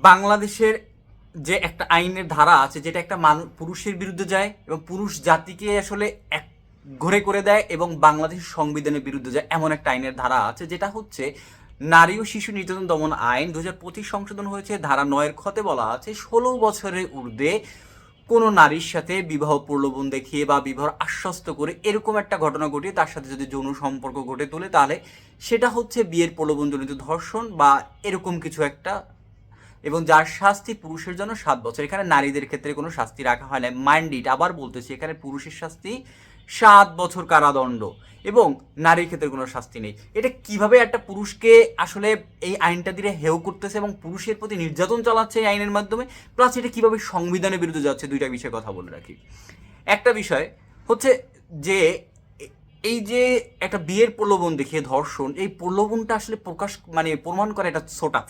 বাংলাদেশের যে একটা আইনের ধারা আছে যেটা একটা পুরুষের বিরুদ্ধে যায় এবং পুরুষ জাতিকে আসলে এক ঘরে করে দেয় এবং বাংলাদেশের সংবিধানের বিরুদ্ধে যায়, এমন একটা আইনের ধারা আছে যেটা হচ্ছে নারী ও শিশু নির্যাতন দমন আইন 2025 সংশোধন হয়েছে। ধারা 9 খতে বলা আছে 16 বছরের ঊর্ধ্বে কোনো নারীর সাথে বিবাহ প্রলোভন দেখিয়ে বা বিবাহ আশ্বস্ত করে এরকম একটা ঘটনা ঘটিয়ে তার সাথে যদি যৌন সম্পর্ক গড়ে তোলে তাহলে সেটা হচ্ছে বিয়ের প্রলোভনজনিত ধর্ষণ বা এরকম কিছু একটা, এবং যার শাস্তি পুরুষের জন্য 7 বছর। এখানে নারীদের ক্ষেত্রে কোনো শাস্তি রাখা হয় না। মাইন্ড ইট, আবার বলতেছি, এখানে পুরুষের শাস্তি 7 বছর কারাদণ্ড এবং নারীর ক্ষেত্রে কোনো শাস্তি নেই। এটা কিভাবে একটা পুরুষকে আসলে এই আইনটা দিয়ে হেয় করতেছে এবং পুরুষের প্রতি নির্যাতন চালাচ্ছে এই আইনের মাধ্যমে, প্লাস এটা কিভাবে সংবিধানের বিরুদ্ধে যাচ্ছে, দুইটা বিষয়ে কথা বলে রাখি। একটা বিষয় হচ্ছে যে এই যে একটা বিয়ের প্রলোভন দেখিয়ে ধর্ষণ, এই প্রলোভনটা আসলে প্রমাণ করে এটা সোটাফ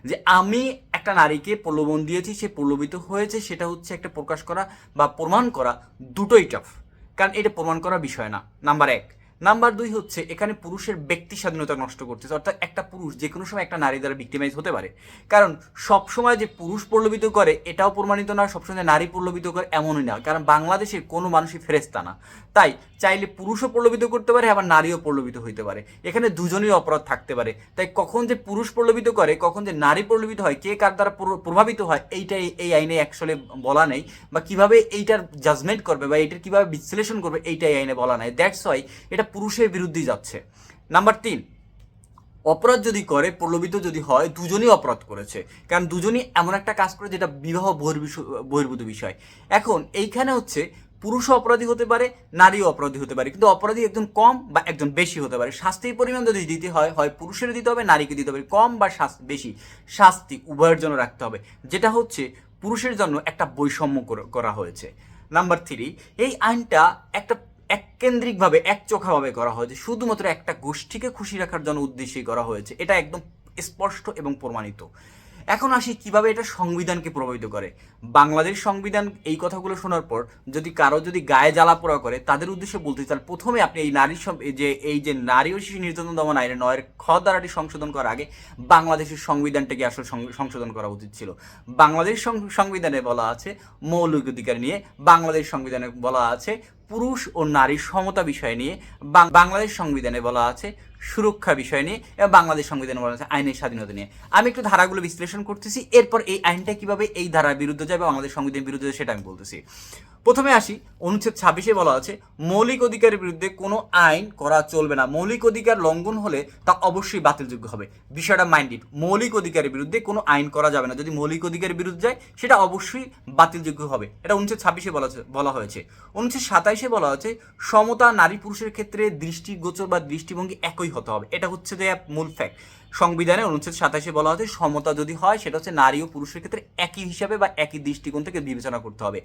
যে আমি একটা নারীকে প্রলোভন দিয়েছি, সে প্রলোভিত হয়েছে, সেটা হচ্ছে একটা প্রকাশ করা বা প্রমাণ করা, দুটোই টাফ, কারণ এটা প্রমাণ করার বিষয় না, নাম্বার 1। নাম্বার 2 হচ্ছে এখানে পুরুষের ব্যক্তি স্বাধীনতা নষ্ট করতেছে, অর্থাৎ একটা পুরুষ যে কোনো সময় একটা নারী দ্বারা ভিক্টিমাইজ হতে পারে, কারণ সবসময় যে পুরুষ প্রলোভিত করে এটাও প্রমাণিত না, সবসময় নারী প্রলোভিত করে এমনই না, কারণ বাংলাদেশের কোনো মানুষই ফেরেস্তা না। তাই চাইলে পুরুষও প্রলোভিত করতে পারে, আবার নারীও প্রলোভিত হইতে পারে, এখানে দুজনেই অপরাধ থাকতে পারে। তাই কখন যে পুরুষ প্রলোভিত করে, কখন যে নারী প্রলোভিত হয়, কে কার দ্বারা প্রভাবিত হয়, এইটাই এই আইনে অ্যাকচুয়ালি বলা নেই, বা কিভাবে এইটার জাজমেন্ট করবে বা এইটার কিভাবে বিশ্লেষণ করবে এইটাই আইনে বলা নাই। দ্যাটস ওয়াই এটা পুরুষের বিরুদ্ধেই যাচ্ছে। নাম্বার 3, অপরাধ যদি করে, প্রলোভিত যদি হয়, দুজনই অপরাধ করেছে, কারণ দুজনই এমন একটা কাজ করে যেটা বিবাহ বহির্ভূত বিষয়। এখন এইখানে হচ্ছে পুরুষও অপরাধী হতে পারে, নারীও অপরাধী হতে পারে, কিন্তু অপরাধী একজন কম বা একজন বেশি হতে পারে। শাস্তির পরিমাণ যদি দিতে হয়, হয় পুরুষের দিতে হবে, নারীকে দিতে হবে, কম বা বেশি শাস্তি উভয়ের জন্য রাখতে হবে, যেটা হচ্ছে পুরুষের জন্য একটা বৈষম্য করা হয়েছে। নাম্বার 3, এই আইনটা একটা এককেন্দ্রিকভাবে একচোখাভাবে করা হয়েছে, শুধুমাত্র একটা গোষ্ঠীকে খুশি রাখার জন্য উদ্দেশ্যেই করা হয়েছে, এটা একদম স্পষ্ট এবং প্রমাণিত। এখন আসি কিভাবে এটা সংবিধানকে প্রভাবিত করে। বাংলাদেশ সংবিধান এই কথাগুলো শোনার পর যদি কারো গায়ে জ্বালা পোড়া করে, তাদের উদ্দেশ্যে বলতে চান, প্রথমে আপনি এই যে নারী ও শিশু নির্যাতন দমন আইনের 9 খ ধারাটি সংশোধন করার আগে বাংলাদেশের সংবিধানটাকে আসলে সংশোধন করা উচিত ছিল। বাংলাদেশ সংবিধানে বলা আছে মৌলিক অধিকার নিয়ে, বাংলাদেশ সংবিধানে বলা আছে পুরুষ ও নারীর সমতা বিষয় নিয়ে, বাংলাদেশ সংবিধানে বলা আছে সুরক্ষা বিষয় নিয়ে, এবং বাংলাদেশ সংবিধানে বলা আছে আইনের স্বাধীনতা নিয়ে। আমি একটু ধারাগুলো বিশ্লেষণ করতেছি, এরপর এই আইনটা কিভাবে এই ধারার বিরুদ্ধে যাবে, বাংলাদেশ সংবিধানের বিরুদ্ধে যাবে, সেটা আমি বলতেছি। প্রথমে আসি, অনুচ্ছেদ 26-এ বলা আছে মৌলিক অধিকারের বিরুদ্ধে কোনো আইন করা চলবে না। মৌলিক অধিকার লঙ্ঘন হলে তা অবশ্যই বাতিলযোগ্য হবে। বিষয়টা মাইন্ডেড, মৌলিক অধিকারের বিরুদ্ধে কোনো আইন করা যাবে না, যদি মৌলিক অধিকারের বিরুদ্ধে যায় সেটা অবশ্যই বাতিলযোগ্য হবে। এটা অনুচ্ছেদ 26-এ বলা হয়েছে। অনুচ্ছেদ 27-এ বলা হয়েছে সমতা নারী পুরুষের ক্ষেত্রে দৃষ্টিগোচর বা দৃষ্টিভঙ্গি একই হতে হবে, এটা হচ্ছে যে মূল ফ্যাক্ট। সংবিধানে অনুচ্ছেদ 27-এ বলা হচ্ছে সমতা যদি হয় সেটা হচ্ছে নারী ও পুরুষের ক্ষেত্রে একই হিসাবে বা একই দৃষ্টিকোণ থেকে বিবেচনা করতে হবে।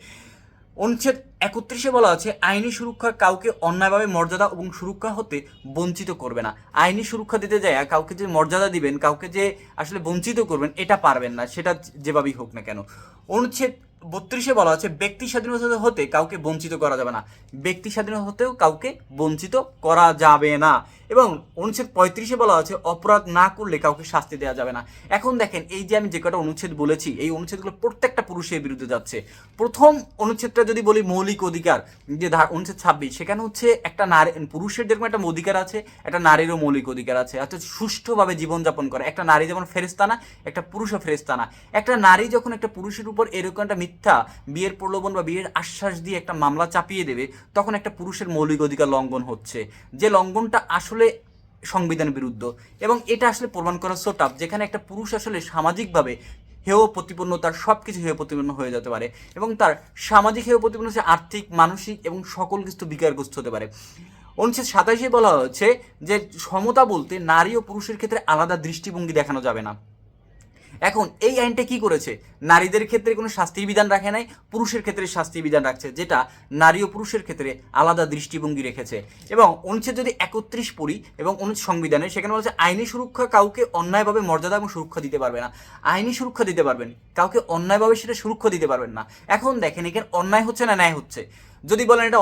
অনুচ্ছেদ 31-এ বলা আছে আইনি সুরক্ষা কাউকে অন্যায়ভাবে মর্যাদা এবং সুরক্ষা হতে বঞ্চিত করবে না। আইনি সুরক্ষা দিতে যায় কাউকে যে মর্যাদা দিবেন, কাউকে যে আসলে বঞ্চিত করবেন, এটা পারবেন না, সেটা যেভাবেই হোক না কেন। অনুচ্ছেদ 32-এ বলা আছে ব্যক্তি স্বাধীনতা হতে কাউকে বঞ্চিত করা যাবে না, ব্যক্তি স্বাধীনতা হতেও কাউকে বঞ্চিত করা যাবে না। এবং অনুচ্ছেদ 35-এ বলা আছে অপরাধ না করলে কাউকে শাস্তি দেওয়া যাবে না। এখন দেখেন, এই যে আমি যে কটা অনুচ্ছেদ বলেছি, এই অনুচ্ছেদগুলো প্রত্যেকটা পুরুষের বিরুদ্ধে যাচ্ছে। প্রথম অনুচ্ছেদটা যদি বলি মৌলিক অধিকার, যে অনুচ্ছেদ 26, সেখানে হচ্ছে একটা নারী পুরুষের যেরকম একটা অধিকার আছে, একটা নারীরও মৌলিক অধিকার আছে, অর্থাৎ সুষ্ঠুভাবে জীবনযাপন করে। একটা নারী যেমন ফেরেশতা না, একটা পুরুষও ফেরেশতা না। একটা নারী যখন একটা পুরুষের উপর এরকম একটা মিথ্যা বিয়ের প্রলোভন বা বিয়ের আশ্বাস দিয়ে একটা মামলা চাপিয়ে দেবে, তখন একটা পুরুষের মৌলিক অধিকার লঙ্ঘন হচ্ছে, যে লঙ্ঘনটা আসলে সংবিধানের বিরুদ্ধ। এবং এটা আসলে প্রমাণ করা সো টাফ, যেখানে একটা পুরুষ আসলে সামাজিকভাবে হেয় প্রতিপন্ন, তার সব কিছু হেয় প্রতিপন্ন হয়ে যেতে পারে, এবং তার সামাজিক হেয় প্রতিপন্ন হচ্ছে আর্থিক, মানসিক এবং সকল কিছু বিকারগ্রস্ত হতে পারে। অনুচ্ছেদ 27-এ বলা হচ্ছে যে সমতা বলতে নারী ও পুরুষের ক্ষেত্রে আলাদা দৃষ্টিভঙ্গি দেখানো যাবে না। এখন এই আইনটা কি করেছে, নারীদের ক্ষেত্রে কোনো শাস্তির বিধান রাখে নাই, পুরুষের ক্ষেত্রে শাস্তির বিধান রাখছে, যেটা নারী ও পুরুষের ক্ষেত্রে আলাদা দৃষ্টিভঙ্গি রেখেছে। এবং অনুচ্ছেদ যদি 31 পড়ি এবং অনুচ্ছেদ সংবিধানে, সেখানে বলছে আইনি সুরক্ষা কাউকে অন্যায়ভাবে মর্যাদা এবং সুরক্ষা দিতে পারবে না। আইনি সুরক্ষা দিতে পারবেন, কাউকে অন্যায়ভাবে সেটা সুরক্ষা দিতে পারবেন না। এখন দেখেন, এখানে অন্যায় হচ্ছে না ন্যায় হচ্ছে। যদি বলেন এটা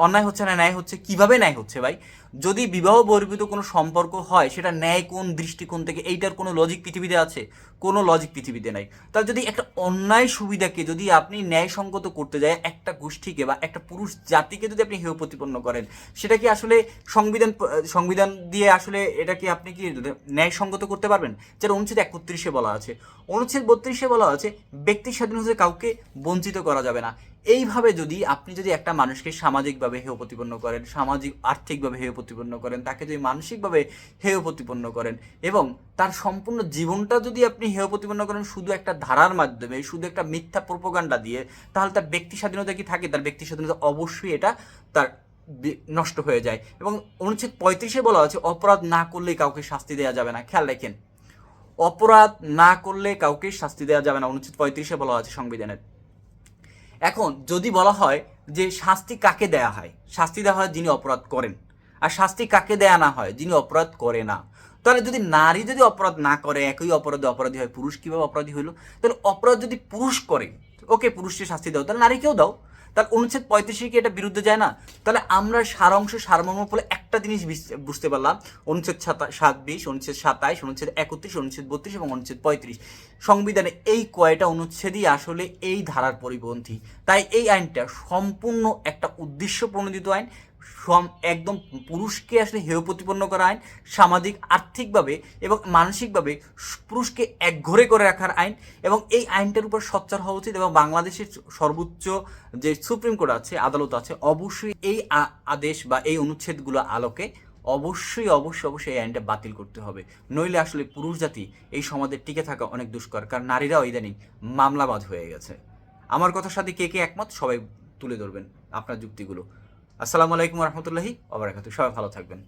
অন্যায় হচ্ছে না ন্যায় হচ্ছে, কিভাবে ন্যায় হচ্ছে ভাই? যদি বিবাহ বহির্ভূত কোনো সম্পর্ক হয় সেটা ন্যায় কোন দৃষ্টিকোণ থেকে, এইটার কোনো লজিক পৃথিবীতে আছে? কোনো লজিক পৃথিবীতে নাই। তাহলে যদি একটা অন্যায় সুবিধাকে যদি আপনি ন্যায়সঙ্গত করতে যায় একটা গোষ্ঠীকে বা একটা পুরুষ জাতিকে যদি আপনি হেয় প্রতিপন্ন করেন, সেটা কি আসলে সংবিধান দিয়ে আসলে এটা কি আপনি কি ন্যায়সঙ্গত করতে পারবেন? যেটা অনুচ্ছেদ 31-এ বলা আছে। অনুচ্ছেদ 32-এ বলা আছে ব্যক্তির স্বাধীনতা কাউকে বঞ্চিত করা যাবে না। এইভাবে যদি আপনি যদি একটা মানুষকে সামাজিকভাবে হেয় প্রতিপন্ন করেন, সামাজিক আর্থিকভাবে হেয় প্রতিপন্ন করেন, তাকে যদি মানসিকভাবে হেয় প্রতিপন্ন করেন এবং তার সম্পূর্ণ জীবনটা যদি আপনি হেয় প্রতিপন্ন করেন শুধু একটা ধারার মাধ্যমে, শুধু একটা মিথ্যা প্রোপাগান্ডা দিয়ে, তাহলে তার ব্যক্তি স্বাধীনতা কি থাকে? তার ব্যক্তি স্বাধীনতা অবশ্যই এটা তার নষ্ট হয়ে যায়। এবং অনুচ্ছেদ 35-এ বলা আছে অপরাধ না করলে কাউকে শাস্তি দেওয়া যাবে না। খেয়াল রাখেন, অপরাধ না করলে কাউকে শাস্তি দেওয়া যাবে না, অনুচ্ছেদ 35-এ বলা আছে সংবিধানের। এখন যদি বলা হয় যে শাস্তি কাকে দেয়া হয়, শাস্তি দেওয়া হয় যিনি অপরাধ করেন, আর শাস্তি কাকে দেয়া না হয়? যিনি অপরাধ করে না। তাহলে যদি নারী যদি অপরাধ না করে, একই অপরাধে অপরাধী হয়, পুরুষ কীভাবে অপরাধী হইল? তাহলে অপরাধ যদি পুরুষ করে, ওকে পুরুষকে শাস্তি দাও, তাহলে নারীকেও দাও। তাহলে অনুচ্ছেদ 35 কি এটা বিরুদ্ধে যায় না? তাহলে আমরা সারমর্ম বলে একটা জিনিস বুঝতে পারলাম, অনুচ্ছেদ 27, অনুচ্ছেদ 27, অনুচ্ছেদ 31, অনুচ্ছেদ 32 এবং অনুচ্ছেদ 35 সংবিধানে এই কয়টা অনুচ্ছেদই আসলে এই ধারার পরিপন্থী। তাই এই আইনটা সম্পূর্ণ একটা উদ্দেশ্য প্রণোদিত আইন, একদম পুরুষকে আসলে হেয় প্রতিপন্ন করা আইন, সামাজিক আর্থিকভাবে এবং মানসিকভাবে পুরুষকে একঘরে করে রাখার আইন, এবং এই আইনটার উপর সোচ্চার হওয়া উচিত। এবং বাংলাদেশের সর্বোচ্চ যে সুপ্রিম কোর্ট আছে, আদালত আছে, অবশ্যই এই আদেশ বা এই অনুচ্ছেদগুলো আলোকে অবশ্যই এই আইনটা বাতিল করতে হবে। নইলে আসলে পুরুষ জাতি এই সমাজে টিকে থাকা অনেক দুষ্কর, কারণ নারীরাও ইদানিং মামলাবাজ হয়ে গেছে। আমার কথার সাথে কে কে একমত সবাই তুলে ধরবেন আপনার যুক্তিগুলো। আসসালামু আলাইকুম রহমতুল্লাহি ওয়া বারাকাতুহু। সবাই ভালো থাকবেন।